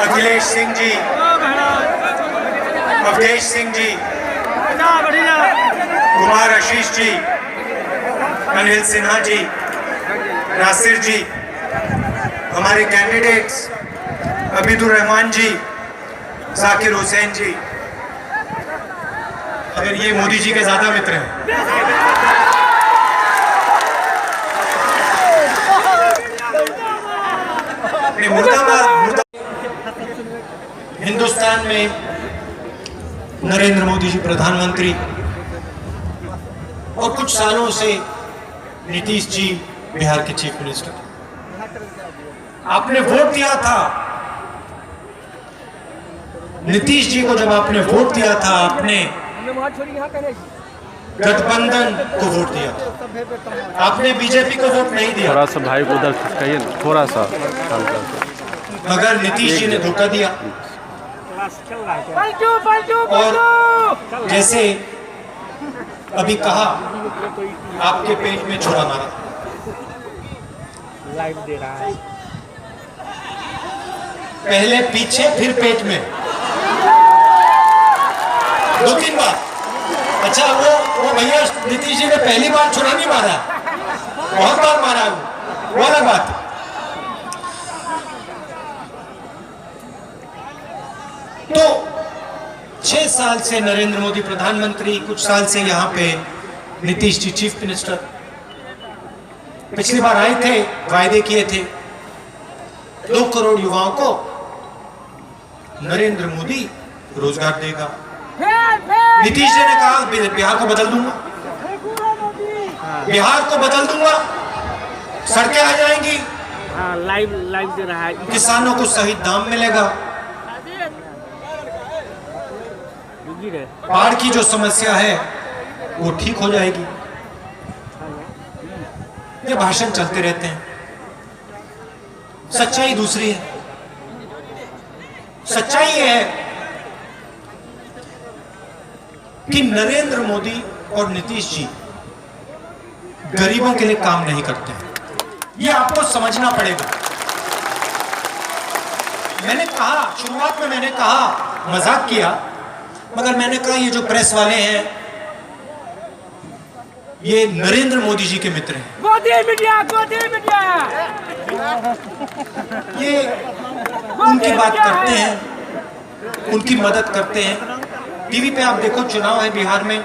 अखिलेश सिंह जी, अवधेश सिंह जी, कुमार आशीष जी, अनिल सिन्हा जी, नासिर जी, हमारे कैंडिडेट्स अबीदुर रहमान जी, जाकिर हुसैन जी, अगर ये मोदी जी के ज्यादा मित्र हैं। हिंदुस्तान में नरेंद्र मोदी जी प्रधानमंत्री और कुछ सालों से नीतीश जी बिहार के चीफ मिनिस्टर। आपने वोट दिया था नीतीश जी को, जब आपने वोट दिया था आपने गठबंधन को वोट दिया था, आपने बीजेपी को वोट नहीं दिया। थोड़ा सा भाई को उधर कहिए ना, थोड़ा सा। मगर नीतीश जी ने धोखा दिया और जैसे अभी कहा आपके पेट में छुरा मारा। लाइव दे रहा है, पहले पीछे फिर पेट में, 2-3 बार। अच्छा वो भैया नीतीश जी ने पहली बार छुरा नहीं मारा, बहुत बार मारा, वो अलग बात है। तो 6 साल से नरेंद्र मोदी प्रधानमंत्री, कुछ साल से यहाँ पे नीतीश जी चीफ मिनिस्टर। पिछली बार आए थे, वायदे किए थे 2 करोड़ युवाओं को नरेंद्र मोदी रोजगार देगा। नीतीश जी ने कहा बिहार को बदल दूंगा, बिहार को बदल दूंगा, सड़कें आ जाएंगी, लाइव दे रहा है, किसानों को सही दाम मिलेगा, बाढ़ की जो समस्या है वो ठीक हो जाएगी। ये भाषण चलते रहते हैं, सच्चाई दूसरी है। सच्चाई ये है कि नरेंद्र मोदी और नीतीश जी गरीबों के लिए काम नहीं करते हैं। ये आपको समझना पड़ेगा। मैंने कहा शुरुआत में, मैंने कहा, मजाक किया, मगर मैंने कहा ये जो प्रेस वाले हैं ये नरेंद्र मोदी जी के मित्र हैं। गोदी मीडिया ये उनकी बात करते हैं, उनकी मदद करते हैं। टीवी पे आप देखो, चुनाव है बिहार में,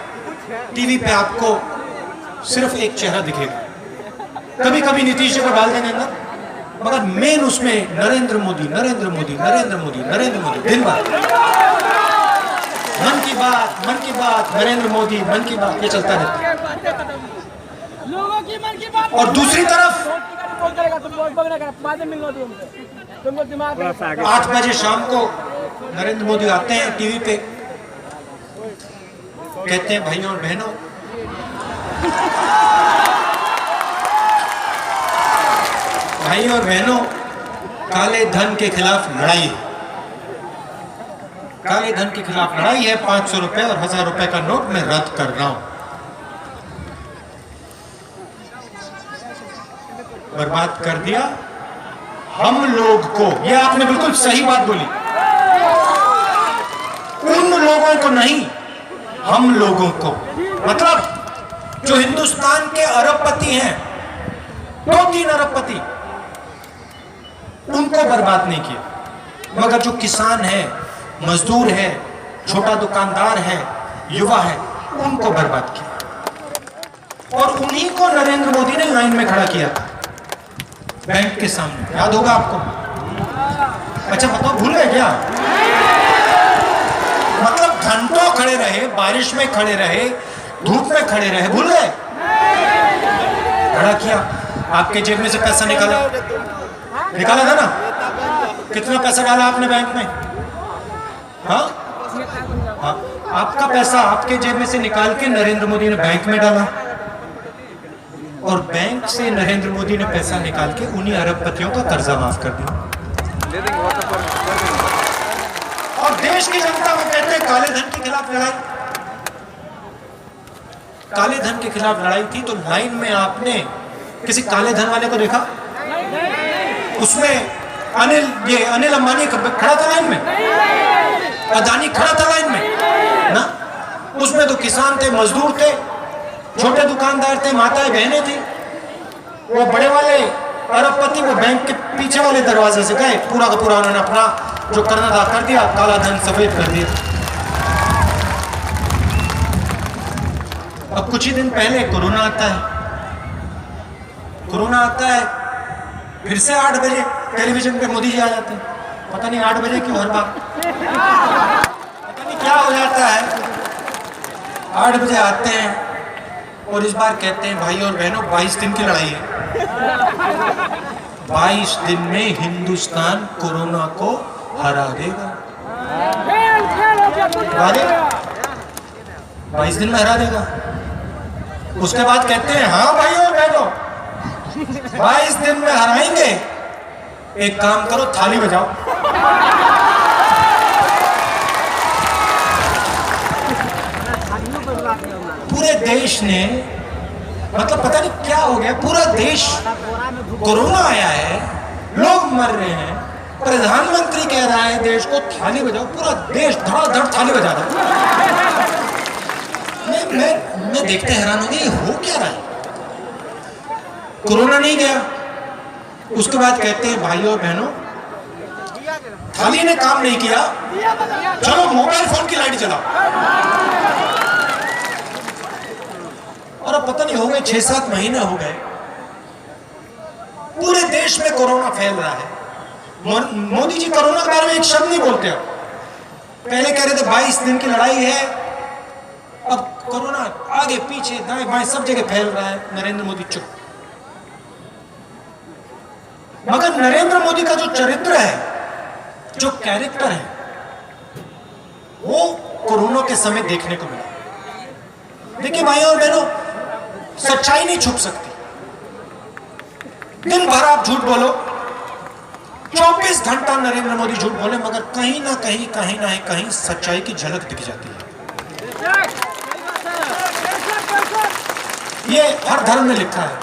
टीवी पे आपको सिर्फ एक चेहरा दिखेगा, कभी कभी नीतीश जी को डाल देंगे अंदर, मगर मेन उसमें नरेंद्र मोदी, नरेंद्र मोदी, नरेंद्र मोदी, नरेंद्र मोदी, दिन भर मन की बात, नरेंद्र मोदी, मन की बात, ये चलता रहता है। लोगों की मन की बात। और दूसरी तरफ 8 बजे शाम को नरेंद्र मोदी आते हैं टीवी पे, कहते हैं भाइयों और बहनों, भाइयों और बहनों, काले धन के खिलाफ लड़ाई है, काले धन के खिलाफ लड़ाई है। 500 रुपए और 1000 रुपए का नोट मैं रद्द कर रहा हूं। बर्बाद कर दिया हम लोग को। यह आपने बिल्कुल सही बात बोली, उन लोगों को नहीं, हम लोगों को। मतलब जो हिंदुस्तान के अरबपति हैं, 2-3 अरबपति, उनको बर्बाद नहीं किया, मगर जो किसान है, मजदूर है, छोटा दुकानदार है, युवा है, उनको बर्बाद किया। और उन्हीं को नरेंद्र मोदी ने लाइन में खड़ा किया था बैंक के सामने, याद होगा आपको। अच्छा बताओ, भूल गए क्या? मतलब घंटों खड़े रहे, बारिश में खड़े रहे, धूप में खड़े रहे, भूल गए? खड़ा किया, आपके जेब में से पैसा निकाला था ना? कितना पैसा डाला आपने बैंक में? हाँ, आपका पैसा आपके जेब में से निकाल के नरेंद्र मोदी ने बैंक में डाला, और बैंक से नरेंद्र मोदी ने पैसा निकाल के उन्हीं अरबपतियों का कर्जा माफ कर दिया। और देश की जनता को कहते हैं काले धन के खिलाफ लड़ाई। काले धन के खिलाफ लड़ाई थी तो लाइन में आपने किसी काले धन वाले को देखा? उसमें अनिल अंबानी खड़ा था लाइन में, अदानी खड़ा था लाइन में ना। उसमें तो किसान थे, मजदूर थे, छोटे दुकानदार थे, माताएं बहनें थी। वो बड़े वाले अरबपति वो बैंक के पीछे वाले दरवाजे से गए, पूरा का पूरा उन्होंने अपना जो करना था कर दिया, काला धन सफेद कर दिया। अब कुछ ही दिन पहले कोरोना आता है, फिर से 8 बजे टेलीविजन पे मोदी जी आ जाते हैं। पता नहीं 8 बजे क्यों हर बार, पता नहीं क्या हो जाता है। 8 बजे आते हैं और इस बार कहते हैं भाई और बहनों 22 दिन की लड़ाई है। 22 दिन में हिंदुस्तान कोरोना को हरा देगा। 22 दिन में हरा देगा। उसके बाद कहते हैं हाँ भाई और बहनों 22 दिन में हराएंगे, एक काम करो थाली बजाओ। पूरे देश ने, मतलब पता नहीं क्या हो गया, पूरा देश कोरोना आया है, लोग मर रहे हैं, प्रधानमंत्री कह रहा है देश को थाली बजाओ, पूरा देश धड़ाधड़ थाली बजा रहा है। मैं देखते हैरान हो गया ये हो क्या रहा है। कोरोना नहीं गया, उसके बाद कहते हैं भाइयों और बहनों थाली ने काम नहीं किया, चलो मोबाइल फोन की लाइट जलाओ। और अब पता नहीं हो गए 6-7 महीने हो गए, पूरे देश में कोरोना फैल रहा है। मोदी जी कोरोना के बारे में एक शब्द नहीं बोलते। पहले कह रहे थे 22 दिन की लड़ाई है, अब कोरोना आगे पीछे दाएं बाएं सब जगह फैल रहा है। नरेंद्र मोदी चुप। मगर नरेंद्र मोदी का जो चरित्र है, जो कैरेक्टर है, वो कोरोना के समय देखने को मिला। देखिए भाइयों और बहनों, सच्चाई नहीं छुप सकती। दिन भर आप झूठ बोलो, 24 घंटा नरेंद्र मोदी झूठ बोले, मगर कहीं ना कहीं सच्चाई की झलक दिख जाती है। ये हर धर्म में लिखा है,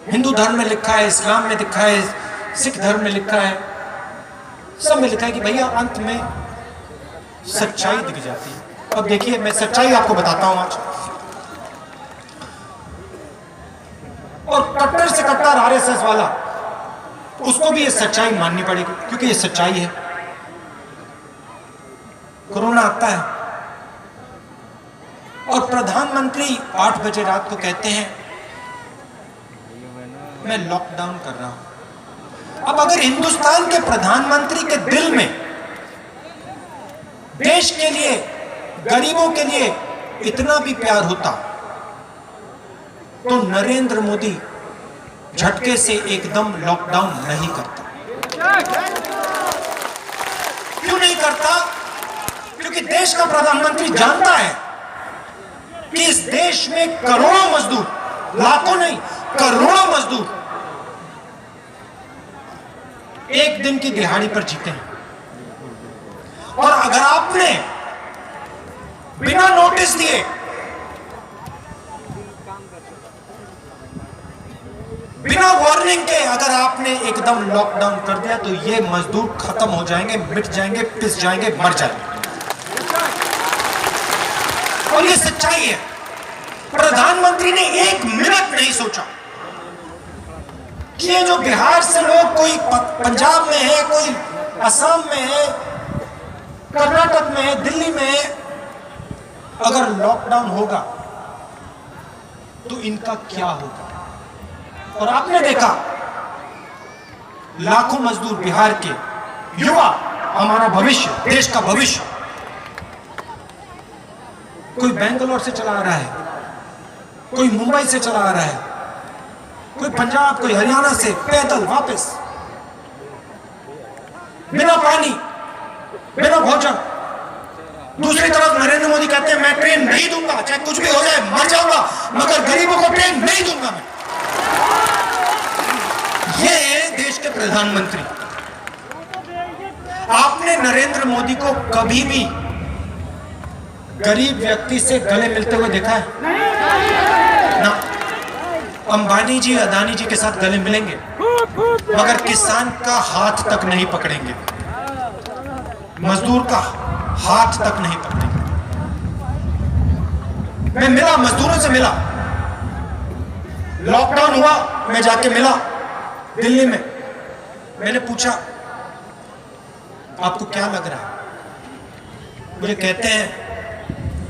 हिंदू धर्म में लिखा है, इस्लाम में लिखा है, सिख धर्म में लिखा है, सब में लिखा है कि भैया अंत में सच्चाई दिख जाती है। अब देखिए मैं सच्चाई आपको बताता हूं आज। और कट्टर से कट्टर आरएसएस वाला, उसको भी ये सच्चाई माननी पड़ेगी, क्योंकि ये सच्चाई है। कोरोना आता है और प्रधानमंत्री 8 बजे रात को कहते हैं मैं लॉकडाउन कर रहा हूं। अब अगर हिंदुस्तान के प्रधानमंत्री के दिल में देश के लिए, गरीबों के लिए इतना भी प्यार होता तो नरेंद्र मोदी झटके से एकदम लॉकडाउन नहीं करता। क्यों नहीं करता? क्योंकि देश का प्रधानमंत्री जानता है कि इस देश में करोड़ों मजदूर, लाखों नहीं करोड़ों मजदूर एक दिन की दिहाड़ी पर जीते हैं। और अगर आपने बिना नोटिस दिए, बिना वार्निंग के अगर आपने एकदम लॉकडाउन कर दिया तो ये मजदूर खत्म हो जाएंगे, मिट जाएंगे, पिस जाएंगे, मर जाएंगे। और ये सच्चाई है। प्रधानमंत्री ने 1 मिनट नहीं सोचा कि ये जो बिहार से लोग, कोई पंजाब में है, कोई असम में है, कर्नाटक में है, दिल्ली में है, अगर लॉकडाउन होगा तो इनका क्या होगा। और आपने देखा लाखों मजदूर बिहार के, युवा, हमारा भविष्य, देश का भविष्य, कोई बेंगलोर से चला रहा है, कोई मुंबई से चला रहा है, कोई पंजाब, कोई हरियाणा से पैदल वापस, बिना पानी, बिना भोजन। दूसरी तरफ नरेंद्र मोदी कहते हैं मैं ट्रेन नहीं दूंगा, चाहे कुछ भी हो जाए, मर जाऊंगा, मगर गरीबों को ट्रेन नहीं दूंगा मैं। ये है देश के प्रधानमंत्री। आपने नरेंद्र मोदी को कभी भी गरीब व्यक्ति से गले मिलते हुए देखा है? ना। अंबानी जी, अदानी जी के साथ गले मिलेंगे? मगर किसान का हाथ तक नहीं पकड़ेंगे, मजदूर का हाथ तक नहीं पकड़ेंगे। मैं मिला, मजदूरों से मिला, लॉकडाउन हुआ, मैं जाके मिला दिल्ली में। मैंने पूछा आपको क्या लग रहा है? मुझे कहते हैं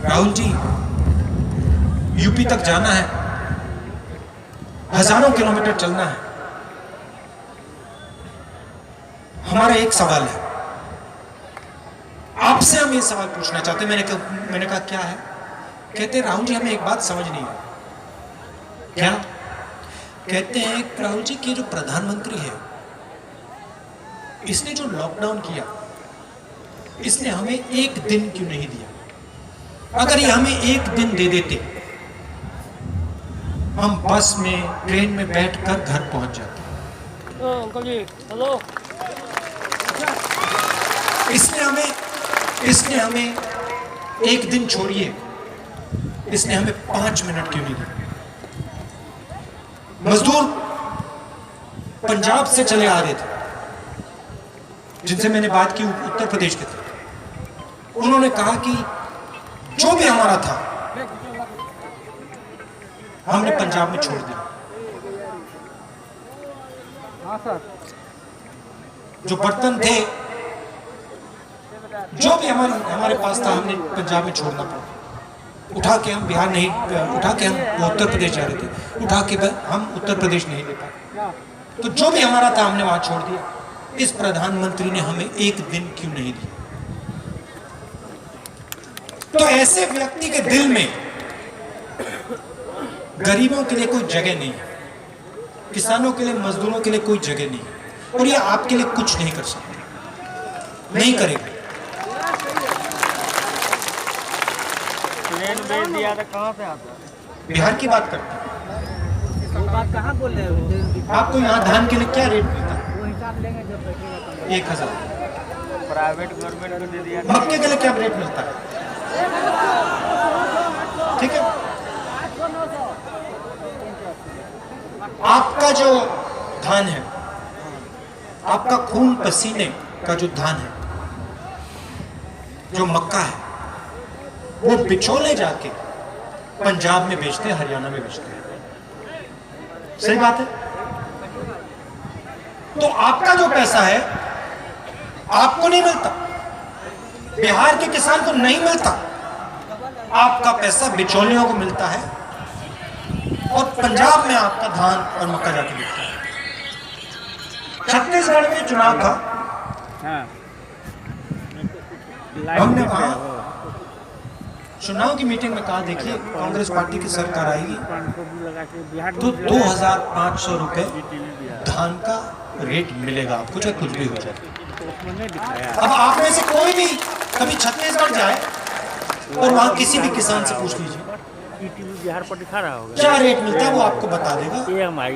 राहुल जी यूपी तक जाना है, हजारों किलोमीटर चलना है। हमारा एक सवाल है, आपसे हम ये सवाल पूछना चाहते हैं। मैंने कहा क्या है? कहते हैं राहुल जी हमें एक बात समझ नहीं आई। क्या? कहते हैं राहुल जी कि जो प्रधानमंत्री है इसने जो लॉकडाउन किया इसने हमें एक दिन क्यों नहीं दिया? अगर ये हमें एक दिन दे देते हम बस में ट्रेन में बैठकर घर पहुंच जाते। अंकल जी हेलो। इसने हमें एक दिन छोड़िए, इसने हमें 5 मिनट क्यों नहीं दिए? मजदूर पंजाब से चले आ रहे थे जिनसे मैंने बात की, उत्तर प्रदेश के थे। उन्होंने कहा कि जो भी हमारा था हमने पंजाब में छोड़ दिया। जो बर्तन थे, जो भी हमारे पास था हमने पंजाब में छोड़ना पड़ा। उठा के हम बिहार नहीं, उठा के हम उत्तर प्रदेश जा रहे थे, उठा के हम उत्तर प्रदेश नहीं ले पाए। तो जो भी हमारा था हमने वहां छोड़ दिया। इस प्रधानमंत्री ने हमें एक दिन क्यों नहीं दिया? तो ऐसे व्यक्ति के दिल में गरीबों के लिए कोई जगह नहीं है, किसानों के लिए, मजदूरों के लिए कोई जगह नहीं है, और ये आपके लिए कुछ नहीं कर सकते, नहीं करेगा। प्लेन भेज दिया था, कहाँ से आता? बिहार की बात करते वो बात कहाँ बोल रहे हो? हैं। आपको यहाँ धान के लिए क्या रेट मिलता है? वो हिसाब लेंगे जब बैठेगा। 1000। प्राइवेट गवर्नमेंट को दे दिया। मक्के के लिए क्या रेट मिलता है? ठीक है। आपका जो धान है, आपका खून पसीने का जो धान है, जो मक्का है, वो बिचौले जाके पंजाब में बेचते हैं, हरियाणा में बेचते हैं। सही बात है। तो आपका जो पैसा है आपको नहीं मिलता, बिहार के किसान को नहीं मिलता, आपका पैसा बिचौलियों को मिलता है, और पंजाब में आपका धान और मक्का जाके बिकता है। छत्तीसगढ़ में चुनाव था, हमने वहां चुनाव की मीटिंग में कहा देखिए कांग्रेस पार्टी की सरकार आएगी तो 2500 रुपए धान का रेट मिलेगा आपको, चाहे कुछ भी हो जाए। अब आप में से कोई भी कभी छत्तीसगढ़ जाए और वहां किसी भी किसान से पूछ लीजिए बिहार पर दिखा रहा होगा क्या रेट मिलता है, वो आपको बता देगा। AMI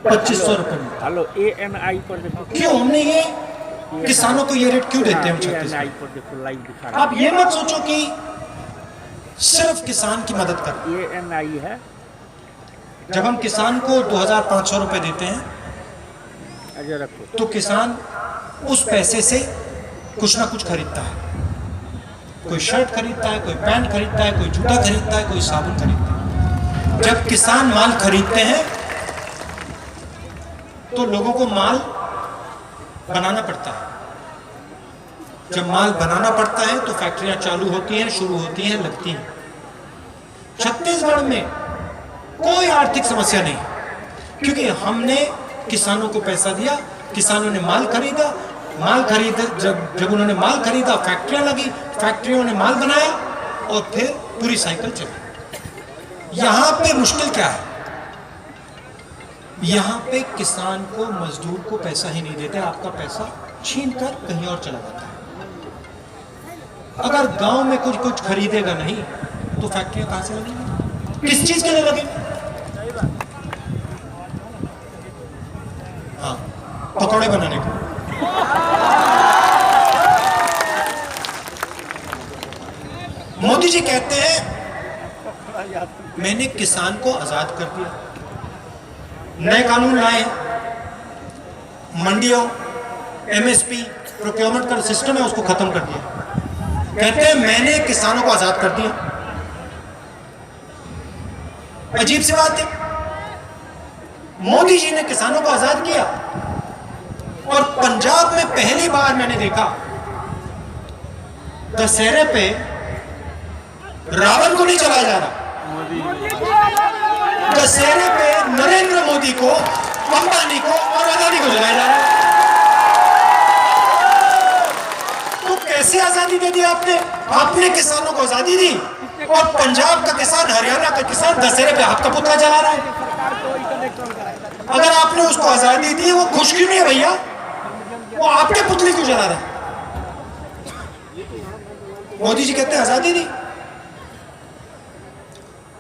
2500 रुपए में। हेलो AMI पर देखो, क्यों हमने ये किसानों को ये रेट क्यों देते हैं? AMI पर देखो लाइव दिखा रहा आप ये मत सोचो कि सिर्फ किसान की मदद कर। है। AMI है। जब हम किसान को 2500 रुपए देते हैं अजय रखो तो किसान उस पैसे से कुछ ना कुछ खरीदता है। कोई शर्ट खरीदता है, कोई पैंट खरीदता है, कोई जूता खरीदता है, कोई साबुन खरीदता है। जब किसान माल खरीदते हैं तो लोगों को माल बनाना पड़ता है। जब माल बनाना पड़ता है तो फैक्ट्रियां चालू होती हैं, शुरू होती हैं, लगती हैं। छत्तीसगढ़ में कोई आर्थिक समस्या नहीं, क्योंकि हमने किसानों को पैसा दिया, किसानों ने माल खरीदा, जब उन्होंने माल खरीदा फैक्ट्रियां लगी, फैक्ट्रियों ने माल बनाया और फिर पूरी साइकिल चली। यहां पे मुश्किल क्या है? यहां पे किसान को, मजदूर को पैसा ही नहीं देते, आपका पैसा छीन कर कहीं और चला जाता है। अगर गांव में कुछ खरीदेगा नहीं तो फैक्ट्रियां कहां से लगेंगी? किस चीज के लिए लगेंगी? हाँ, पकौड़े बनाने को। मोदी जी कहते हैं मैंने किसान को आजाद कर दिया, नए कानून लाए, मंडियों, एमएसपी, प्रोक्योरमेंट का सिस्टम है उसको खत्म कर दिया। कहते हैं मैंने किसानों को आजाद कर दिया। अजीब सी बात है, मोदी जी ने किसानों को आजाद किया और पंजाब में पहली बार मैंने देखा दशहरे पे रावण को नहीं चलाया जा रहा, दशहरे पे नरेंद्र मोदी को, अंबानी को और अदानी को जलाया जा रहा है। तो कैसे आजादी दे दी आपने? आपने किसानों को आजादी दी और पंजाब का किसान, हरियाणा का किसान दशहरे पे आपका पुतला जला रहा है। अगर आपने उसको आजादी दी, वो खुश क्यों नहीं है भैया? वो आपके पुतले क्यों जला रहा है? मोदी जी कहते हैं आजादी दी,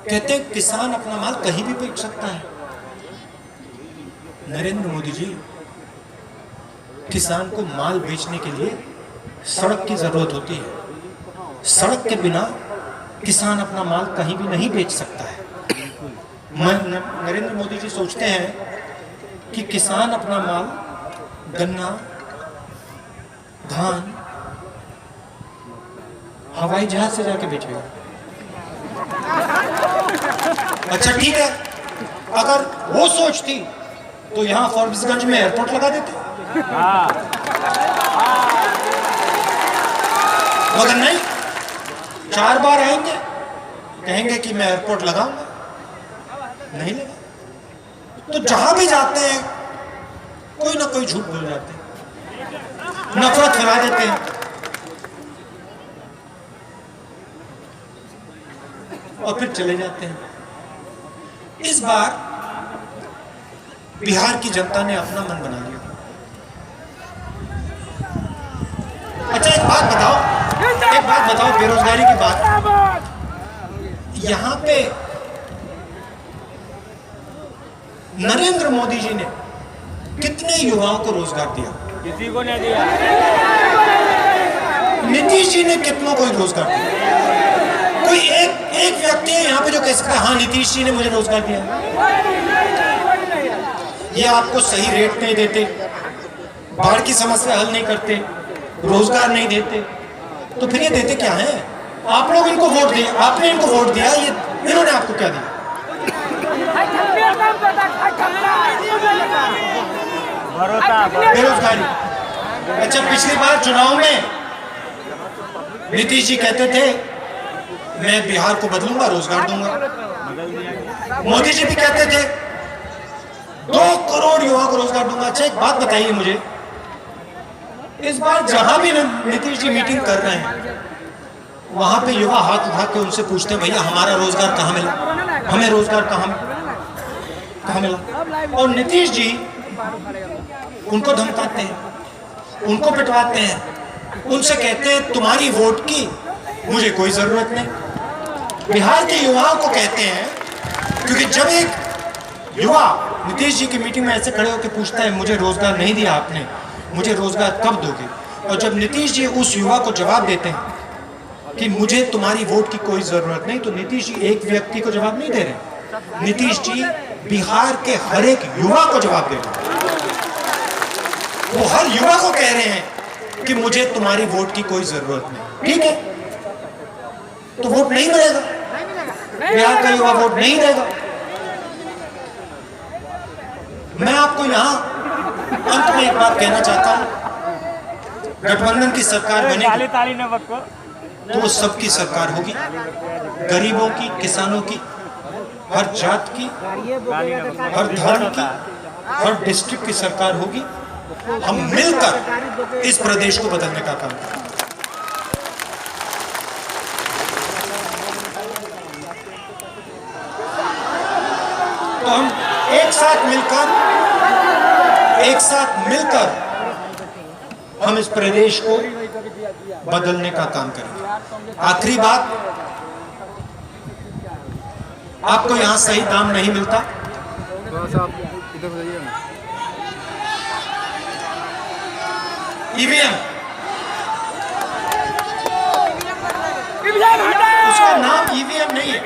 कहते हैं किसान अपना माल कहीं भी बेच सकता है। नरेंद्र मोदी जी, किसान को माल बेचने के लिए सड़क की जरूरत होती है, सड़क के बिना किसान अपना माल कहीं भी नहीं बेच सकता है। नरेंद्र मोदी जी सोचते हैं कि किसान अपना माल, गन्ना, धान हवाई जहाज से जाके बेचेगा। अच्छा ठीक है, अगर वो सोच थी तो यहां फॉर्ब्सगंज में एयरपोर्ट लगा देते, मगर नहीं, 4 बार आएंगे, कहेंगे कि मैं एयरपोर्ट लगाऊंगा, नहीं लगा। तो जहां भी जाते हैं कोई ना कोई झूठ बोल जाते हैं, नफरत फैला देते हैं और फिर चले जाते हैं। इस बार बिहार की जनता ने अपना मन बना लिया। अच्छा एक बात बताओ, बेरोजगारी की बात। यहां पे नरेंद्र मोदी जी ने कितने युवाओं को रोजगार दिया? किसी को नहीं दिया। नीतीश जी ने कितनों को रोजगार दिया? कोई एक व्यक्ति है यहाँ पे जो कह सकता है हाँ नीतीश जी ने मुझे रोजगार दिया? ये आपको सही रेट नहीं देते, बाढ़ की समस्या हल नहीं करते, रोजगार नहीं देते, तो फिर ये देते क्या है? आप लोग इनको वोट दिए, आपने इनको वोट दिया, ये इन्होंने आपको क्या दिया? बेरोजगारी। अच्छा पिछली बार चुनाव में नीतीश जी कहते थे मैं बिहार को बदलूंगा, रोजगार दूंगा। मोदी जी भी कहते थे 2 करोड़ युवाओं को रोजगार दूंगा। अच्छा एक बात बताइए मुझे, इस बार जहां भी नीतीश जी मीटिंग कर रहे हैं वहां पे युवा हाथ उठा के उनसे पूछते हैं भैया हमारा रोजगार कहाँ मिला, हमें रोजगार कहाँ मिला? और नीतीश जी उनको धमकाते हैं, उनको पिटवाते हैं, उनसे कहते हैं तुम्हारी वोट की मुझे कोई जरूरत नहीं। बिहार के युवाओं को कहते हैं, क्योंकि जब एक युवा नीतीश जी की मीटिंग में ऐसे खड़े होकर पूछता है मुझे रोजगार नहीं दिया आपने, मुझे रोजगार कब दोगे? और जब नीतीश जी उस युवा को जवाब देते हैं कि मुझे तुम्हारी वोट की कोई जरूरत नहीं, तो नीतीश जी एक व्यक्ति को जवाब नहीं दे रहे, नीतीश जी बिहार के हर एक युवा को जवाब दे रहे हैं। वो हर युवा को कह रहे हैं कि मुझे तुम्हारी वोट की कोई जरूरत नहीं। ठीक है, तो वोट नहीं मिलेगा, बिहार का युवा वोट नहीं देगा। मैं आपको यहां अंत में एक बात कहना चाहता हूं, गठबंधन की सरकार बनेगी तो वो सबकी सरकार होगी, गरीबों की, किसानों की, हर जात की, हर धर्म की, हर डिस्ट्रिक्ट की सरकार होगी। हम मिलकर इस प्रदेश को बदलने का काम करें। तो हम एक साथ मिलकर हम इस प्रदेश को बदलने का काम करेंगे। आखिरी बात, आपको यहां सही दाम नहीं मिलता, ईवीएम, उसका नाम ईवीएम नहीं है,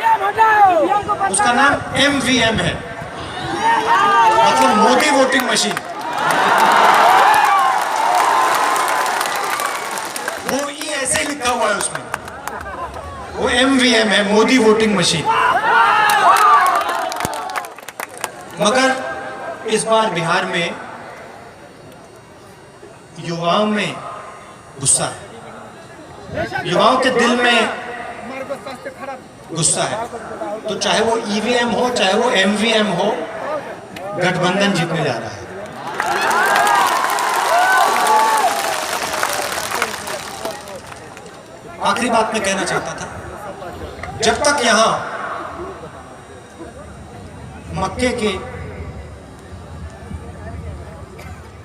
उसका नाम एमवीएम है, मतलब मोदी वोटिंग मशीन। वो ई ऐसे ही लिखा हुआ है उसमें, वो MVM है, मोदी वोटिंग मशीन। मगर इस बार बिहार में युवाओं में गुस्सा है, युवाओं के दिल में गुस्सा है। तो चाहे वो EVM हो, चाहे वो MVM हो, गठबंधन जीतने जा रहा है। आखिरी बात मैं कहना चाहता था, जब तक यहां मक्के के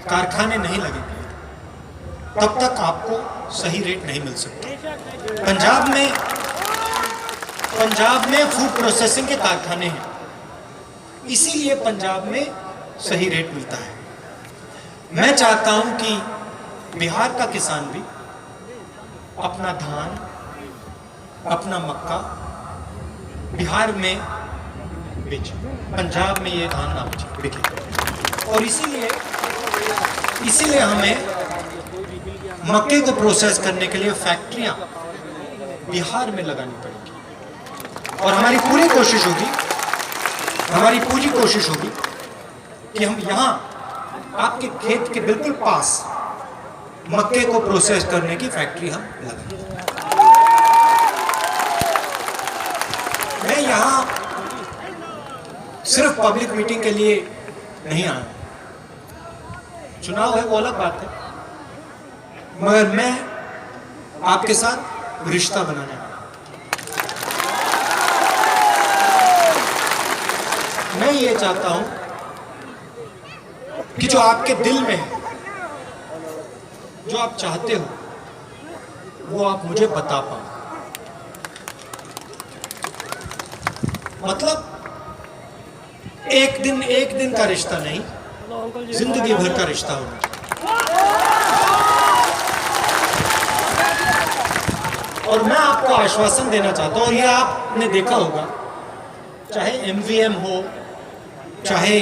कारखाने नहीं लगेंगे तब तक आपको सही रेट नहीं मिल सकता। पंजाब में फूड प्रोसेसिंग के कारखाने हैं, इसीलिए पंजाब में सही रेट मिलता है। मैं चाहता हूं कि बिहार का किसान भी अपना धान, अपना मक्का बिहार में बेचे, पंजाब में ये धान ना बिके। और इसीलिए हमें मक्के को प्रोसेस करने के लिए फैक्ट्रियां बिहार में लगानी पड़ेगी। और हमारी पूरी कोशिश होगी कि हम यहां आपके खेत के बिल्कुल पास मक्के को प्रोसेस करने की फैक्ट्री हम लगाएं। मैं यहां सिर्फ पब्लिक मीटिंग के लिए नहीं आया, चुनाव है वो अलग बात है, मगर मैं आपके साथ रिश्ता बनाने आया। मैं ये चाहता हूं कि जो आपके दिल में है, जो आप चाहते हो, वो आप मुझे बता पाओ। मतलब एक दिन का रिश्ता नहीं, जिंदगी भर का रिश्ता होना। और मैं आपको आश्वासन देना चाहता हूं, और ये आपने देखा होगा, चाहे MVM हो, चाहे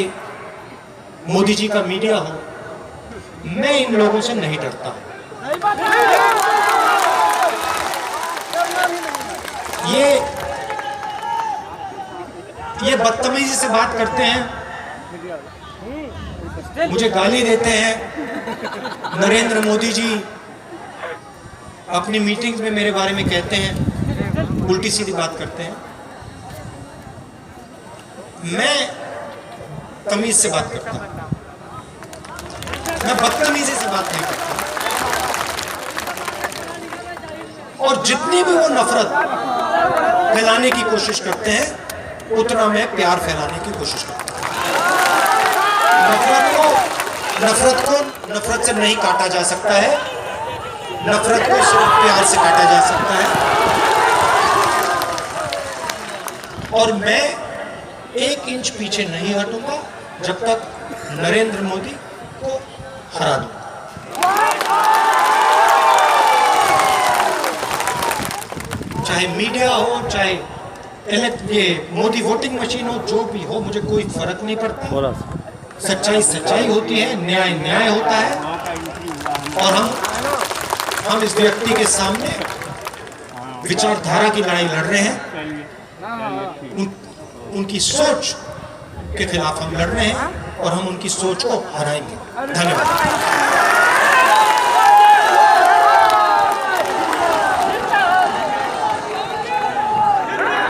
मोदी जी का मीडिया हो, मैं इन लोगों से नहीं डरता। ये बदतमीजी से बात करते हैं, मुझे गाली देते हैं। नरेंद्र मोदी जी अपनी मीटिंग्स में मेरे बारे में कहते हैं, उल्टी सीधी बात करते हैं। मैं तमीज से बात करता हूं, मैं बदतमीजी से बात नहीं करता। और जितनी भी वो नफरत फैलाने की कोशिश करते हैं, उतना मैं प्यार फैलाने की कोशिश करता हूं। नफरत से नहीं काटा जा सकता है, नफरत को सिर्फ प्यार से काटा जा सकता है। और मैं 1 इंच पीछे नहीं हटूंगा जब तक नरेंद्र मोदी को हरा दूंगा। चाहे मीडिया हो, चाहे ये मोदी वोटिंग मशीन हो, जो भी हो, मुझे कोई फर्क नहीं पड़ता। सच्चाई होती है, न्याय होता है। और हम इस व्यक्ति के सामने विचारधारा की लड़ाई लड़ रहे हैं, उनकी सोच के खिलाफ हम लड़ रहे हैं, और हम उनकी सोच को हराएंगे। धन्यवाद।